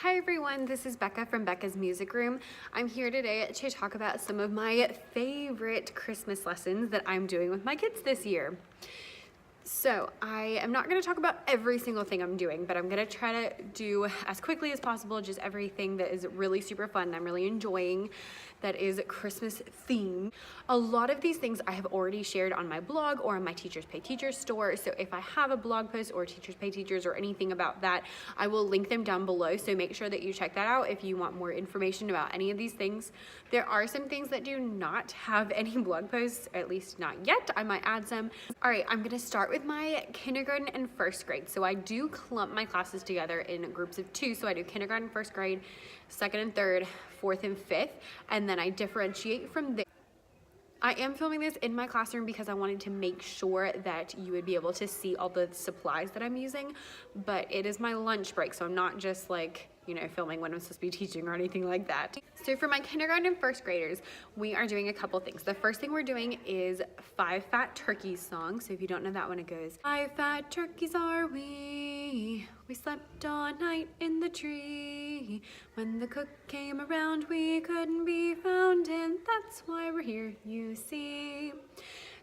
Hi everyone, this is Becca from Becca's Music Room. I'm here today to talk about some of my favorite Christmas lessons that I'm doing with my kids this year. So I am not going to talk about every single thing I'm doing, but I'm going to try to do as quickly as possible just everything that is really super fun and I'm really enjoying that is Christmas themed. A lot of these things I have already shared on my blog or on my Teachers Pay Teachers store. So if I have a blog post or Teachers Pay Teachers or anything about that, I will link them down below. So make sure that you check that out if you want more information about any of these things. There are some things that do not have any blog posts, at least not yet. I might add some. All right, I'm gonna start with my kindergarten and first grade. So I do clump my classes together in groups of 2. So I do kindergarten, first grade, second and third, fourth and fifth, and then I differentiate from there. I am filming this in my classroom because I wanted to make sure that you would be able to see all the supplies that I'm using, but it is my lunch break, so I'm not just like, you know, filming when I'm supposed to be teaching or anything like that. So for my kindergarten and first graders, we are doing a couple things. The first thing we're doing is 5 Fat Turkeys song. So if you don't know that one, it goes, 5 fat turkeys are we slept all night in the tree. When the cook came around, we couldn't be found, and that's why we're here, you see.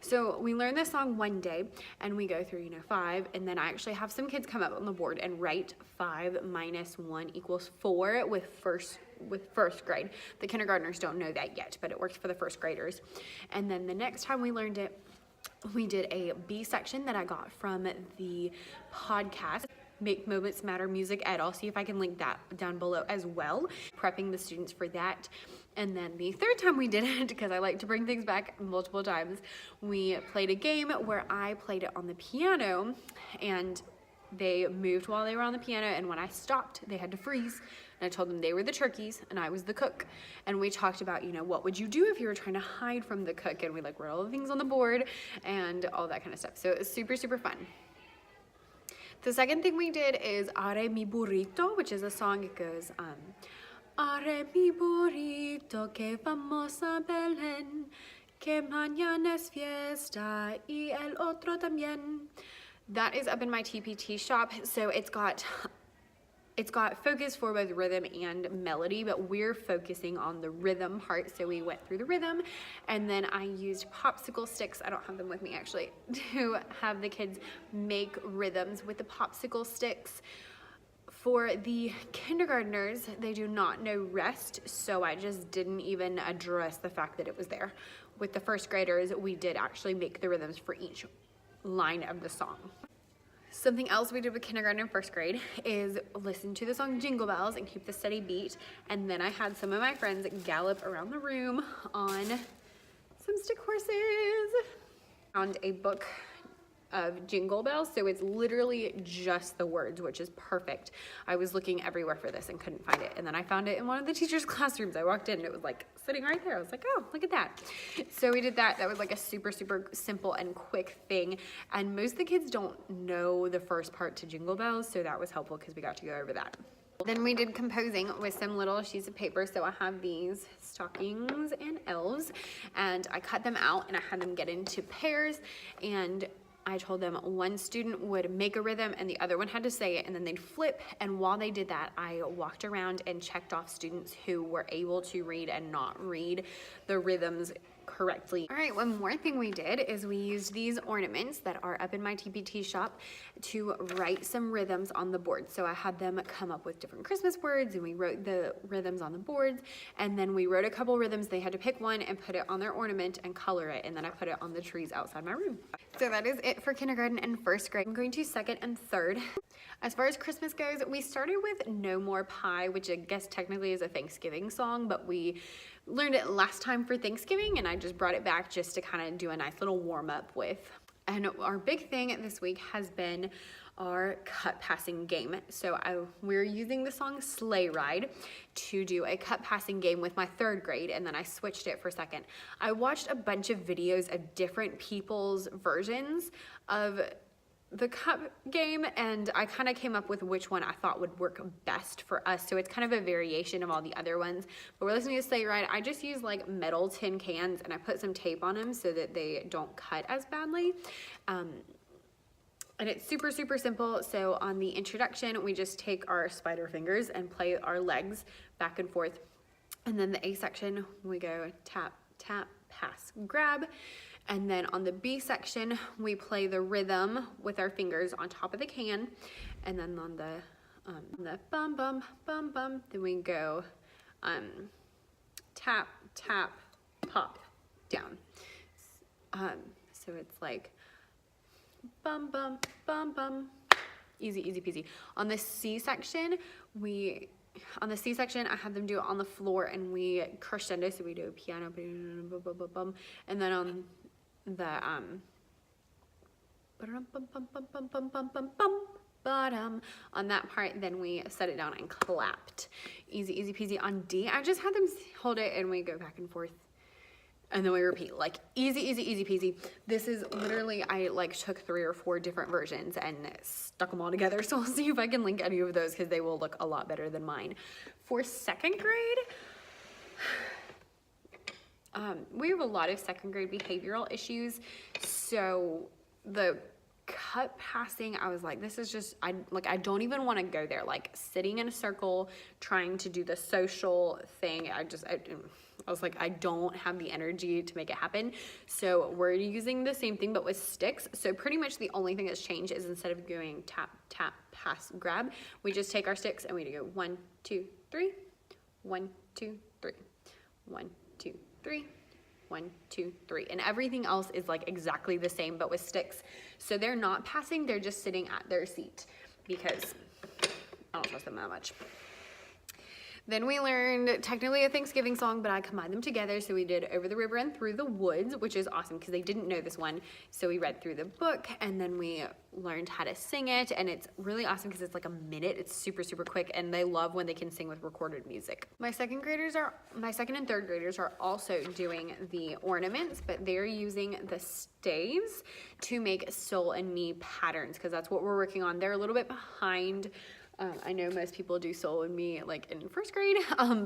So we learn this song one day and we go through, 5, and then I actually have some kids come up on the board and write 5 minus 1 equals 4 with first grade. The kindergartners don't know that yet, but it works for the first graders. And then the next time we learned it, we did a B section that I got from the podcast, Make Moments Matter Music Ed. I'll see if I can link that down below as well, prepping the students for that. And then the third time we did it, because I like to bring things back multiple times, we played a game where I played it on the piano and they moved while they were on the piano, and when I stopped, they had to freeze. And I told them they were the turkeys and I was the cook. And we talked about, what would you do if you were trying to hide from the cook? And we wrote all the things on the board and all that kind of stuff. So it was super, super fun. The second thing we did is Are mi burrito, which is a song. It goes, Are mi burrito que vamos a Belén, que mañana es fiesta y el otro también. That is up in my TPT shop, so it's got focus for both rhythm and melody, but we're focusing on the rhythm part. So we went through the rhythm, and then I used popsicle sticks, I don't have them with me actually, to have the kids make rhythms with the popsicle sticks. For the kindergartners, they do not know rest, so I just didn't even address the fact that it was there. With the first graders, we did actually make the rhythms for each line of the song. Something else we did with kindergarten and first grade is listen to the song Jingle Bells and keep the steady beat. And then I had some of my friends gallop around the room on some stick horses. Found a book of Jingle Bells, so it's literally just the words, which is perfect. I was looking everywhere for this and couldn't find it, and then I found it in one of the teachers' classrooms. I walked in and it was like sitting right there. I was like, oh, look at that. So we did that. That was like a super, super simple and quick thing, and most of the kids don't know the first part to Jingle Bells, so that was helpful because we got to go over that. Then we did composing with some little sheets of paper. So I have these stockings and elves, and I cut them out and I had them get into pairs, and I told them one student would make a rhythm and the other one had to say it, and then they'd flip. And while they did that, I walked around and checked off students who were able to read and not read the rhythms correctly. All right, one more thing we did is we used these ornaments that are up in my TPT shop to write some rhythms on the board. So I had them come up with different Christmas words, and we wrote the rhythms on the boards, and then we wrote a couple rhythms. They had to pick one and put it on their ornament and color it, and then I put it on the trees outside my room. So that is it for kindergarten and first grade. I'm going to second and third. As far as Christmas goes, we started with No More Pie, which I guess technically is a Thanksgiving song, but we learned it last time for Thanksgiving, and I just brought it back just to kind of do a nice little warm up with. And our big thing this week has been our cut passing game. So we're using the song Sleigh Ride to do a cut passing game with my third grade, and then I switched it for second. I watched a bunch of videos of different people's versions of the cup game, and I kind of came up with which one I thought would work best for us. So it's kind of a variation of all the other ones, but we're listening to Sleigh Ride. I just use like metal tin cans and I put some tape on them so that they don't cut as badly. And it's super, super simple. So on the introduction, we just take our spider fingers and play our legs back and forth. And then the A section, we go tap, tap, pass, grab. And then on the B section, we play the rhythm with our fingers on top of the can. And then on the bum, bum, bum, bum, then we go tap, tap, pop, down. So it's like bum, bum, bum, bum. Easy, easy peasy. On the C section, I have them do it on the floor and we crescendo. So we do piano, bum, bum, bum, bum. And then on the on that part, then we set it down and clapped. Easy, easy peasy. On D, I just had them hold it and we go back and forth. And then we repeat, like easy, easy, easy peasy. This is literally, I like took 3 or 4 different versions and stuck them all together. So I'll see if I can link any of those because they will look a lot better than mine. For 2nd grade, we have a lot of 2nd grade behavioral issues. So the cut passing, I was like, this is just, I don't even want to go there. Like sitting in a circle, trying to do the social thing. I was like, I don't have the energy to make it happen. So we're using the same thing, but with sticks. So pretty much the only thing that's changed is instead of going tap, tap, pass, grab, we just take our sticks and we go 1, 2, 3, 1, 2, 3, 1, 2, 3, 1, 2, 3. And everything else is like exactly the same, but with sticks. So they're not passing, they're just sitting at their seat because I don't trust them that much. Then we learned technically a Thanksgiving song, but I combined them together. So we did Over the River and Through the Woods, which is awesome because they didn't know this one. So we read through the book and then we learned how to sing it. And it's really awesome because it's like a minute. It's super, super quick. And they love when they can sing with recorded music. My second and third graders are also doing the ornaments, but they're using the staves to make soul and me patterns because that's what we're working on. They're a little bit behind. I know most people do soul and me like in 1st grade,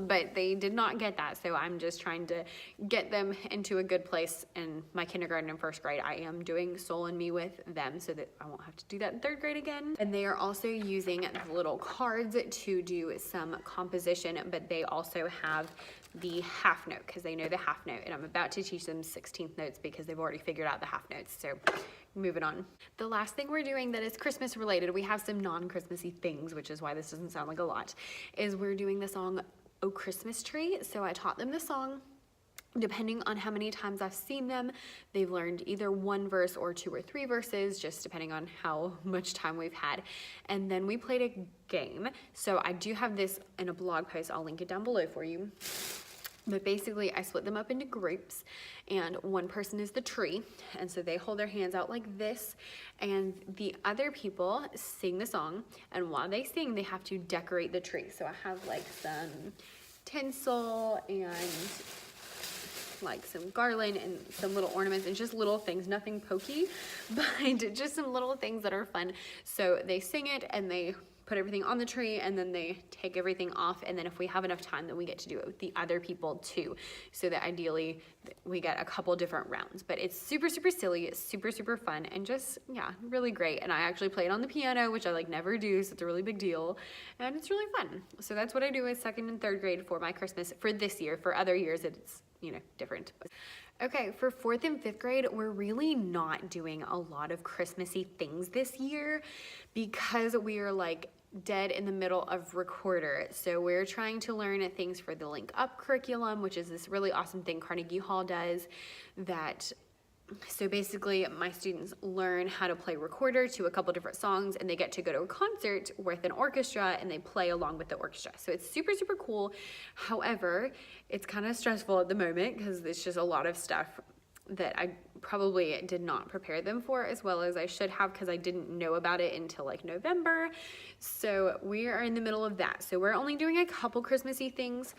but they did not get that. So I'm just trying to get them into a good place in my kindergarten and 1st grade. I am doing soul and me with them so that I won't have to do that in 3rd grade again. And they are also using the little cards to do some composition, but they also have the half note because they know the half note. And I'm about to teach them 16th notes because they've already figured out the half notes. So moving on. The last thing we're doing that is Christmas related, we have some non-Christmassy things, which is why this doesn't sound like a lot, is we're doing the song Oh Christmas Tree. So I taught them the song. Depending on how many times I've seen them, they've learned either 1 verse or 2 or 3 verses, just depending on how much time we've had. And then we played a game. So I do have this in a blog post. I'll link it down below for you. But basically, I split them up into groups, and one person is the tree, and so they hold their hands out like this, and the other people sing the song, and while they sing, they have to decorate the tree. So I have like some tinsel and like some garland and some little ornaments and just little things, nothing pokey, but just some little things that are fun. So they sing it and they put everything on the tree and then they take everything off, and then if we have enough time then we get to do it with the other people too, so that ideally we get a couple different rounds. But it's super, super silly, it's super, super fun, and just, yeah, really great. And I actually play it on the piano, which I like never do, so it's a really big deal, and it's really fun. So that's what I do with 2nd and 3rd grade for my Christmas for this year. For other years it's, you know, different. Okay, for 4th and 5th grade, we're really not doing a lot of Christmassy things this year because we are like dead in the middle of Recorder. So we're trying to learn things for the Link Up curriculum, which is this really awesome thing Carnegie Hall does that. So basically my students learn how to play Recorder to a couple different songs, and they get to go to a concert with an orchestra and they play along with the orchestra. So it's super, super cool. However, it's kind of stressful at the moment because it's just a lot of stuff that I probably did not prepare them for as well as I should have, because I didn't know about it until like November. So we are in the middle of that. So we're only doing a couple Christmassy things.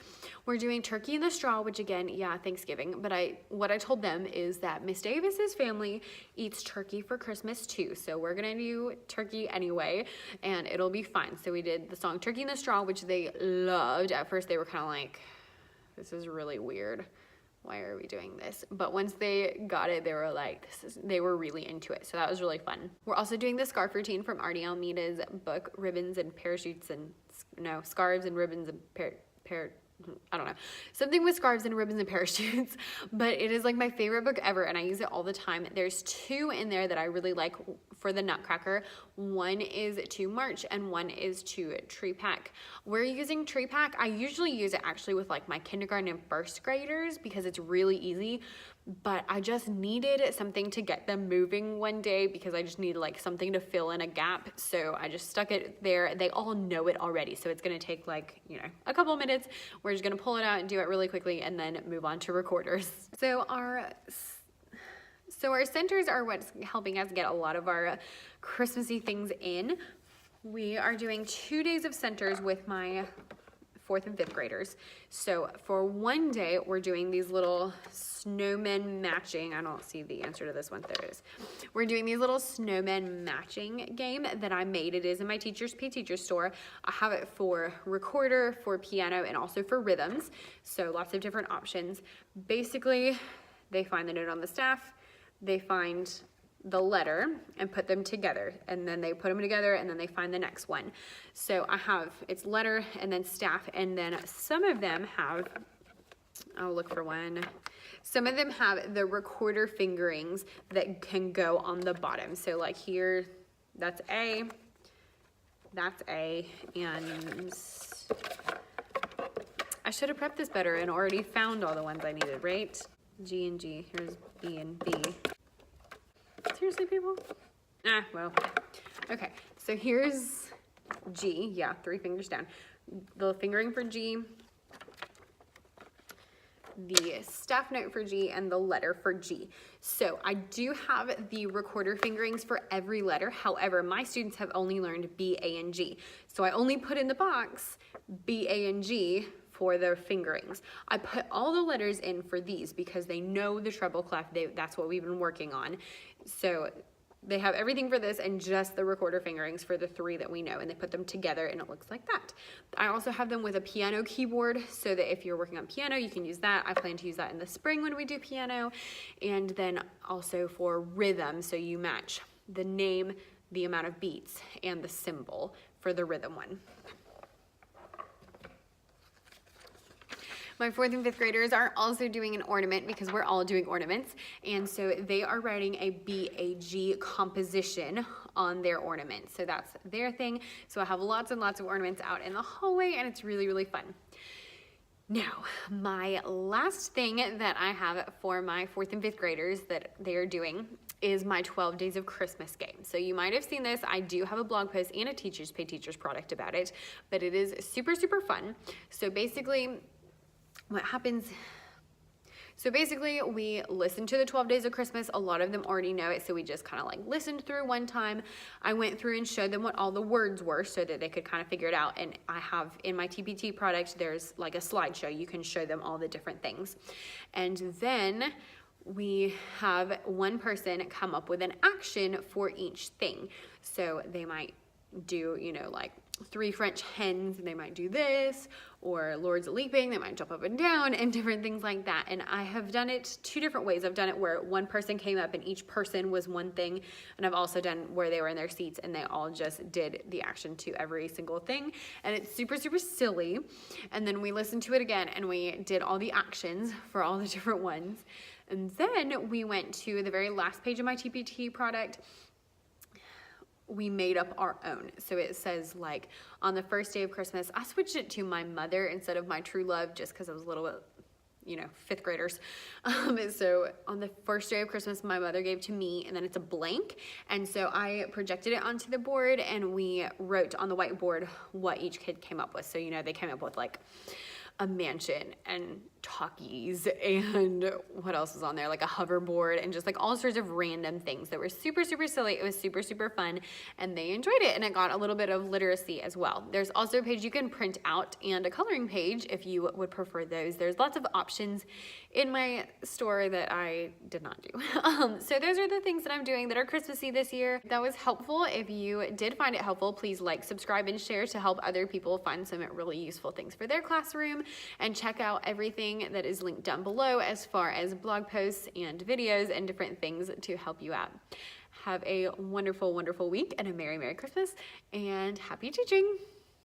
We're doing turkey in the straw, which again, yeah, Thanksgiving. But what I told them is that Miss Davis's family eats turkey for Christmas too. So we're gonna do turkey anyway, and it'll be fine. So we did the song Turkey in the Straw, which they loved. At first they were kind of like, this is really weird. why are we doing this? But once they got it, they were like, they were really into it. So that was really fun. We're also doing the scarf routine from Artie Almeida's book, Ribbons and Parachutes and, no, Scarves and Ribbons and I don't know, something with scarves and ribbons and parachutes, but it is like my favorite book ever and I use it all the time. There's two in there that I really like for the Nutcracker. One is to March and one is to Tree Pack. We're using Tree Pack. I usually use it actually with like my kindergarten and first graders because it's really easy, but I just needed something to get them moving one day because I just needed like something to fill in a gap. So I just stuck it there. They all know it already. So it's going to take like, you know, a couple of minutes. We're just going to pull it out and do it really quickly and then move on to recorders. So our centers are what's helping us get a lot of our Christmassy things in. We are doing 2 days of centers with my 4th and 5th graders. So for one day, we're doing these little snowmen matching. I don't see the answer to this one. There it is. We're doing these little snowmen matching game that I made. It is in my Teachers Pay Teachers store. I have it for recorder, for piano, and also for rhythms. So lots of different options. Basically, they find the note on the staff, they find the letter and put them together, and then they put them together and then they find the next one. So I have, it's letter and then staff, and then some of them have, I'll look for one. Some of them have the recorder fingerings that can go on the bottom. So like here, that's A, and I should have prepped this better and already found all the ones I needed, right? G and G, here's B and B. Seriously, people? Well, okay, so here's G, yeah, 3 fingers down. The fingering for G, the staff note for G, and the letter for G. So I do have the recorder fingerings for every letter. However, my students have only learned B, A, and G. So I only put in the box B, A, and G for their fingerings. I put all the letters in for these because they know the treble clef. That's what we've been working on. So they have everything for this and just the recorder fingerings for the 3 that we know, and they put them together and it looks like that. I also have them with a piano keyboard so that if you're working on piano, you can use that. I plan to use that in the spring when we do piano, and then also for rhythm, so you match the name, the amount of beats, and the symbol for the rhythm one. My 4th and 5th graders are also doing an ornament because we're all doing ornaments. And so they are writing a BAG composition on their ornament. So that's their thing. So I have lots and lots of ornaments out in the hallway and it's really, really fun. Now, my last thing that I have for my 4th and 5th graders that they are doing is my 12 Days of Christmas game. So you might have seen this. I do have a blog post and a Teachers Pay Teachers product about it, but it is super, super fun. So basically, what happens, so basically we listened to the 12 Days of Christmas. A lot of them already know it, so we just kind of like listened through one time. I went through and showed them what all the words were so that they could kind of figure it out. And I have in my TPT product, there's like a slideshow. You can show them all the different things. And then we have one person come up with an action for each thing. So they might do, you know, like 3 French hens, and they might do this, or Lord's Leaping, they might jump up and down, and different things like that. And I have done it 2 different ways. I've done it where one person came up and each person was one thing, and I've also done where they were in their seats and they all just did the action to every single thing, and it's super, super silly. And then we listened to it again and we did all the actions for all the different ones. And then we went to the very last page of my TPT product. We made up our own. So it says like on the first day of Christmas, I switched it to my mother instead of my true love just because I was a little bit, you know, 5th graders. So on the first day of Christmas, my mother gave to me, and then it's a blank. And so I projected it onto the board and we wrote on the whiteboard what each kid came up with. So, you know, they came up with like a mansion and talkies and what else was on there, like a hoverboard and just like all sorts of random things that were super, super silly. It was super, super fun and they enjoyed it, and it got a little bit of literacy as well. There's also a page you can print out and a coloring page if you would prefer those. There's lots of options in my store that I did not do. So those are the things that I'm doing that are Christmassy this year. That was helpful. If you did find it helpful, please like, subscribe, and share to help other people find some really useful things for their classroom. and check out everything that is linked down below as far as blog posts and videos and different things to help you out. Have a wonderful, wonderful week and a Merry, Merry Christmas and happy teaching.